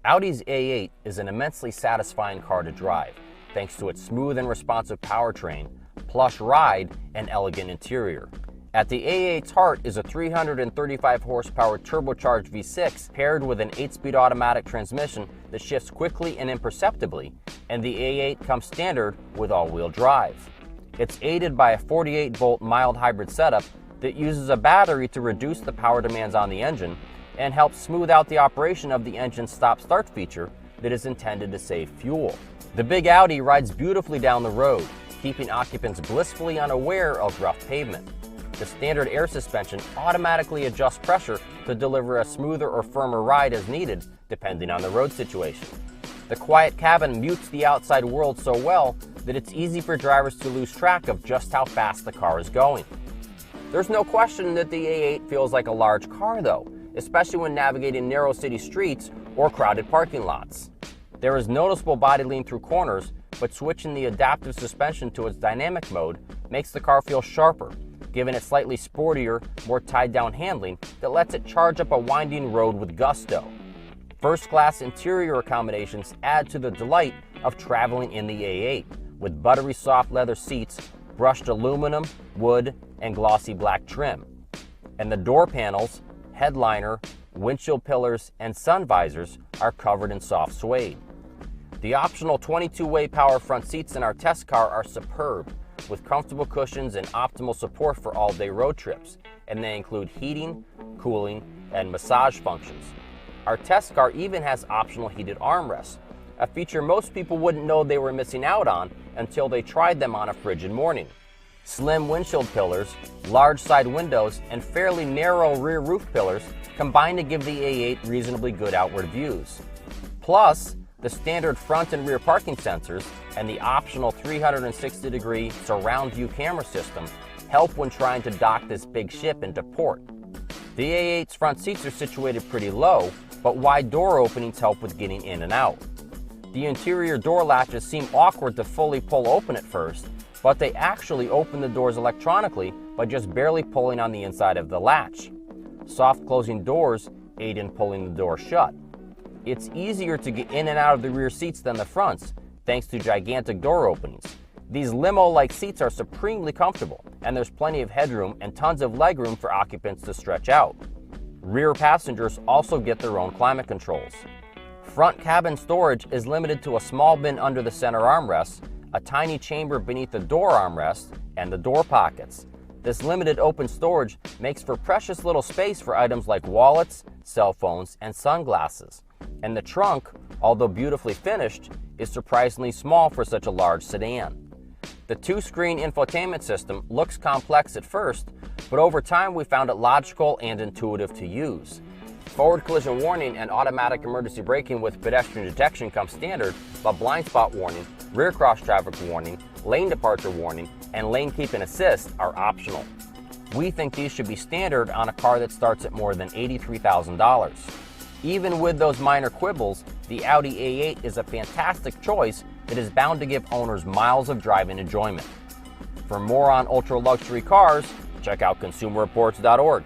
Audi's A8 is an immensely satisfying car to drive, thanks to its smooth and responsive powertrain, plush ride, and elegant interior. At the A8's heart is a 335 horsepower turbocharged V6 paired with an 8-speed automatic transmission that shifts quickly and imperceptibly, and the A8 comes standard with all-wheel drive. It's aided by a 48-volt mild hybrid setup that uses a battery to reduce the power demands on the engine and helps smooth out the operation of the engine's stop-start feature that is intended to save fuel. The big Audi rides beautifully down the road, keeping occupants blissfully unaware of rough pavement. The standard air suspension automatically adjusts pressure to deliver a smoother or firmer ride as needed, depending on the road situation. The quiet cabin mutes the outside world so well that it's easy for drivers to lose track of just how fast the car is going. There's no question that the A8 feels like a large car though, especially when navigating narrow city streets or crowded parking lots. There is noticeable body lean through corners, but switching the adaptive suspension to its dynamic mode makes the car feel sharper, giving it slightly sportier, more tied-down handling that lets it charge up a winding road with gusto. First-class interior accommodations add to the delight of traveling in the A8, with buttery soft leather seats, brushed aluminum, wood, and glossy black trim. And the door panels, headliner, windshield pillars, and sun visors are covered in soft suede. The optional 22-way power front seats in our test car are superb, with comfortable cushions and optimal support for all-day road trips, and they include heating, cooling, and massage functions. Our test car even has optional heated armrests, a feature most people wouldn't know they were missing out on until they tried them on a frigid morning. Slim windshield pillars, large side windows, and fairly narrow rear roof pillars combine to give the A8 reasonably good outward views. Plus, the standard front and rear parking sensors and the optional 360-degree surround view camera system help when trying to dock this big ship into port. The A8's front seats are situated pretty low, but wide door openings help with getting in and out. The interior door latches seem awkward to fully pull open at first, but they actually open the doors electronically by just barely pulling on the inside of the latch. Soft closing doors aid in pulling the door shut. It's easier to get in and out of the rear seats than the fronts, thanks to gigantic door openings. These limo-like seats are supremely comfortable, and there's plenty of headroom and tons of legroom for occupants to stretch out. Rear passengers also get their own climate controls. Front cabin storage is limited to a small bin under the center armrests, a tiny chamber beneath the door armrest, and the door pockets. This limited open storage makes for precious little space for items like wallets, cell phones, and sunglasses. And the trunk, although beautifully finished, is surprisingly small for such a large sedan. The two-screen infotainment system looks complex at first, but over time we found it logical and intuitive to use. Forward collision warning and automatic emergency braking with pedestrian detection come standard, but blind spot warning, rear cross traffic warning, lane departure warning, and lane keep and assist are optional. We think these should be standard on a car that starts at more than $83,000. Even with those minor quibbles, the Audi A8 is a fantastic choice that is bound to give owners miles of driving enjoyment. For more on ultra-luxury cars, check out consumerreports.org.